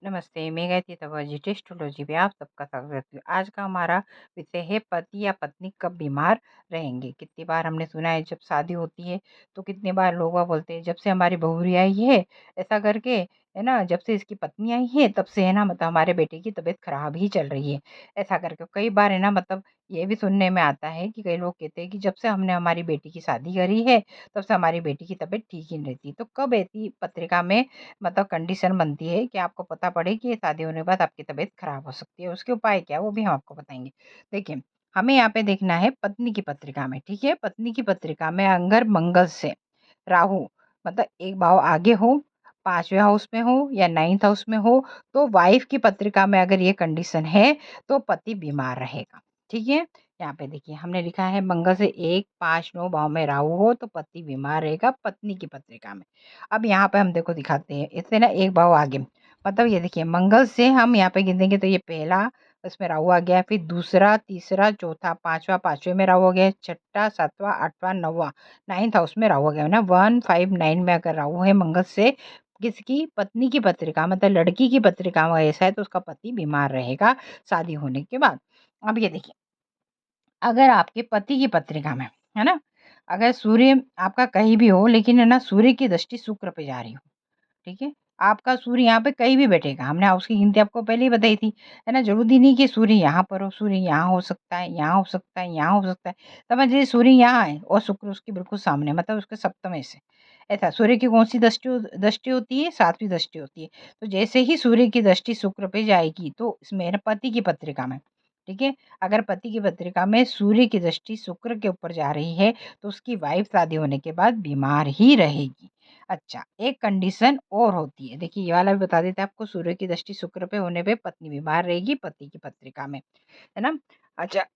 नमस्ते, मैं गायत्री तवाजी टेस्टोलॉजी में आप सबका स्वागत करती हूँ। आज का हमारा विषय है पति या पत्नी कब बीमार रहेंगे। कितनी बार हमने सुना है जब शादी होती है तो कितनी बार लोग बोलते हैं जब से हमारी बहुरी आई है ऐसा करके, है ना, जब से इसकी पत्नी आई है तब से, है ना, मतलब हमारे बेटे की तबीयत खराब ही चल रही है। ऐसा करके कई बार, है ना, मतलब ये भी सुनने में आता है कि कई लोग कहते हैं कि जब से हमने हमारी बेटी की शादी करी है तब से हमारी बेटी की तबीयत ठीक ही नहीं रहती। तो कब ऐसी पत्रिका में मतलब कंडीशन बनती है कि आपको पता पड़े कि ये शादी होने के बाद आपकी तबीयत खराब हो सकती है, उसके उपाय क्या है वो भी हम आपको बताएँगे। देखिए, हमें यहाँ पे देखना है पत्नी की पत्रिका में, ठीक है? पत्नी की पत्रिका में अगर मंगल से राहु मतलब एक भाव आगे हो, 5वें हाउस में हो या 9th हाउस में हो, तो वाइफ की पत्रिका में अगर ये कंडीशन है, तो पति बीमार रहेगा, ठीक है? यहाँ पे देखिए हमने लिखा है मंगल से 1, 5, 9 भाव में राहु हो तो पति बीमार रहेगा पत्नी की पत्रिका में। अब यहाँ पे हम देखो दिखाते हैं, इससे ना एक भाव आगे, मतलब ये देखिए मंगल से हम यहाँ पे गिनेंगे तो ये पहला, इसमें राहु आ गया, फिर दूसरा, तीसरा, चौथा, पाँचवा, 5वें में राहु आ गया, छठा, 7वां, 8वां, 9वां, 9th हाउस में राहु आ गया ना। 1, 5, 9 में अगर राहु है मंगल से किसकी पत्नी की पत्रिका मतलब लड़की की पत्रिका में ऐसा है तो उसका पति बीमार रहेगा शादी होने के बाद। अब ये देखिए अगर आपके पति की पत्रिका में, है ना, अगर सूर्य आपका कहीं भी हो लेकिन, है ना, सूर्य की दृष्टि शुक्र पे जा रही हो, ठीक है? आपका सूर्य यहाँ पे कहीं भी बैठेगा, हमने हाउस की गिनती आपको पहले ही बताई थी, है ना? ज़रूरी नहीं कि सूर्य यहाँ पर हो, सूर्य यहाँ हो सकता है, यहाँ हो सकता है, यहाँ हो सकता है। समझ लीजिए सूर्य यहाँ है और शुक्र उसके बिल्कुल सामने, मतलब उसके सप्तम से। ऐसा सूर्य की कौन-सी दृष्टि होती है? 7वीं दृष्टि होती है। तो जैसे ही सूर्य की दृष्टि शुक्र पे जाएगी तो इसमें, है ना, पति की पत्रिका में, ठीक है? अगर पति की पत्रिका में सूर्य की दृष्टि शुक्र के ऊपर जा रही है, तो उसकी वाइफ़ शादी होने के बाद बीमार ही रहेगी। अच्छा, एक कंडीशन और होती है, देखिए ये वाला भी बता देते हैं आपको, सूर्य की दृष्टि शुक्र पे होने पे पत्नी बीमार रहेगी पति की पत्रिका में, है ना? अच्छा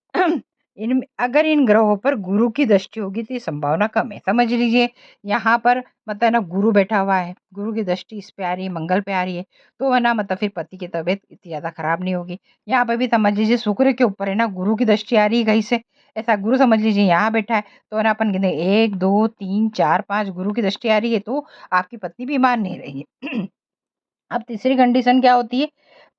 इन अगर इन ग्रहों पर गुरु की दृष्टि होगी तो ये संभावना कम है। समझ लीजिए यहाँ पर मतलब ना गुरु बैठा हुआ है, गुरु की दृष्टि इस पे आ रही है, मंगल पे आ रही है, तो है ना मतलब फिर पति की तबीयत इतनी ज़्यादा खराब नहीं होगी। यहाँ पे भी समझ लीजिए शुक्र के ऊपर, है ना, गुरु की दृष्टि आ रही है कहीं से, ऐसा गुरु समझ लीजिए यहाँ बैठा है, तो है ना अपन गिने 1, 2, 3, 4, 5 गुरु की दृष्टि आ रही है तो आपकी पत्नी बीमार नहीं रहेगी। अब तीसरी कंडीशन क्या होती है?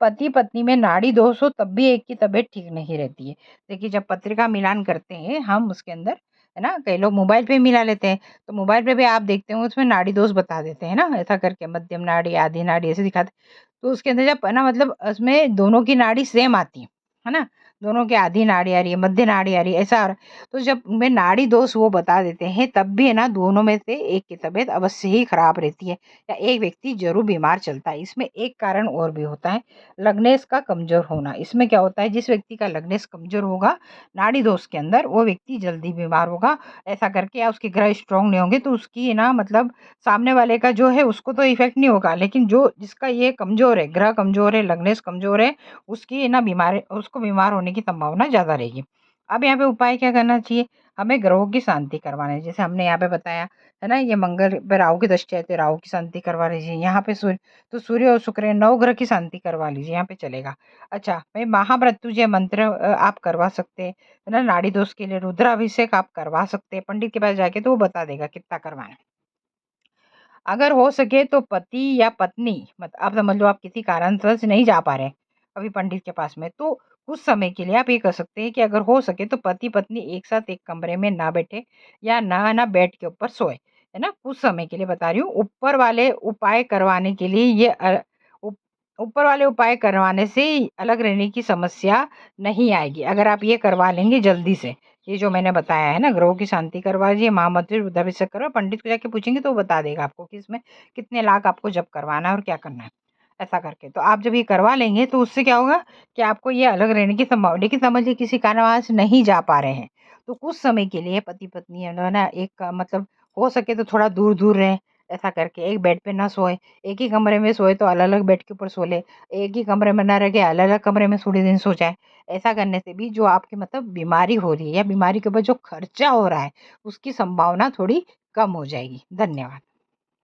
पति-पत्नी में नाड़ी दोष हो तब भी एक की तबीयत ठीक नहीं रहती है। देखिए जब पत्रिका मिलान करते हैं हम उसके अंदर, है ना? कई लोग मोबाइल पे मिला लेते हैं, तो मोबाइल पे भी आप देखते होंगे उसमें नाड़ी दोष बता देते हैं ना, ऐसा करके मध्यम नाड़ी, आधी नाड़ी ऐसे दिखाते हैं। तो उसके अंदर जब, है ना, मतलब उसमें दोनों की नाड़ी सेम आती है ना? दोनों की आधी नाड़ी आ रही है, मध्य नाड़ी आ रही है, ऐसा आ रहा है। तो जब में नाड़ी दोष वो बता देते हैं तब भी, है ना, दोनों में से एक की तबीयत अवश्य ही खराब रहती है। या एक व्यक्ति ज़रूर बीमार चलता है। इसमें एक कारण और भी होता है, लग्नेश का कमज़ोर होना। इसमें क्या होता है जिस व्यक्ति का लग्नेश कमज़ोर होगा, नाड़ी दोष के अंदर, वो व्यक्ति जल्दी बीमार होगा। ऐसा करके या उसके ग्रह स्ट्रॉन्ग नहीं होंगे तो उसकी, ना मतलब सामने वाले का जो है उसको तो इफ़ेक्ट नहीं होगा, लेकिन जो जिसका ये कमज़ोर है, ग्रह कमज़ोर है, लग्नेश कमज़ोर है, उसकी ना बीमारी उसको बीमार होने की संभावना ज़्यादा रहेगी। अब यहाँ पे उपाय क्या करना चाहिए? हमें ग्रहों की शांति करवाना है। जैसे हमने यहाँ पे बताया, है ना, ये मंगल पे राहु की दृष्टि है तो राहु की शांति करवा लीजिए। यहाँ पे सूर्य, तो सूर्य और शुक्र नवग्रह की शांति करवा लीजिए, यहाँ पे चलेगा। अच्छा, भाई महामृत्युंजय मंत्र आप करवा सकते हैं, है ना, नाड़ी दोष के लिए रुद्राभिषेक आप करवा सकते हैं, पंडित के पास जाके तो वो बता देगा कितना करवाना है। अगर हो सके तो पति या पत्नी, मत आप समझ लो आप किसी कारणवश नहीं जा पा रहे हैं अभी पंडित के पास में, तो कुछ समय के लिए आप ये कर सकते हैं कि अगर हो सके तो पति पत्नी एक साथ एक कमरे में ना बैठे या ना बेड के ऊपर सोए, है ना, कुछ समय के लिए बता रही हूँ। ऊपर वाले उपाय करवाने के लिए ये ऊपर वाले उपाय करवाने से अलग रहने की समस्या नहीं आएगी अगर आप ये करवा लेंगे जल्दी से। ये जो मैंने बताया है ना, ग्रहों की शांति करवा लीजिए, महामंत्री रुद्राभिषेक करो, पंडित को जाके पूछेंगे तो वो बता देगा आपको कि इसमें कितने लाख आपको जप करवाना है और क्या करना है। ऐसा करके तो आप जब ये करवा लेंगे तो उससे क्या होगा कि आपको ये अलग रहने की संभावना, लेकिन समझिए किसी कारणवश नहीं जा पा रहे हैं तो कुछ समय के लिए पति पत्नी, है ना, एक मतलब हो सके तो थोड़ा दूर दूर रहें। ऐसा करके एक बेड पे ना सोए, एक ही कमरे में सोए तो अलग अलग बेड के ऊपर सो ले, एक ही कमरे में ना रह के अलग अलग कमरे में थोड़े दिन सो जाए। ऐसा करने से भी जो आपकी मतलब बीमारी हो रही है या बीमारी के ऊपर जो खर्चा हो रहा है उसकी संभावना थोड़ी कम हो जाएगी। धन्यवाद।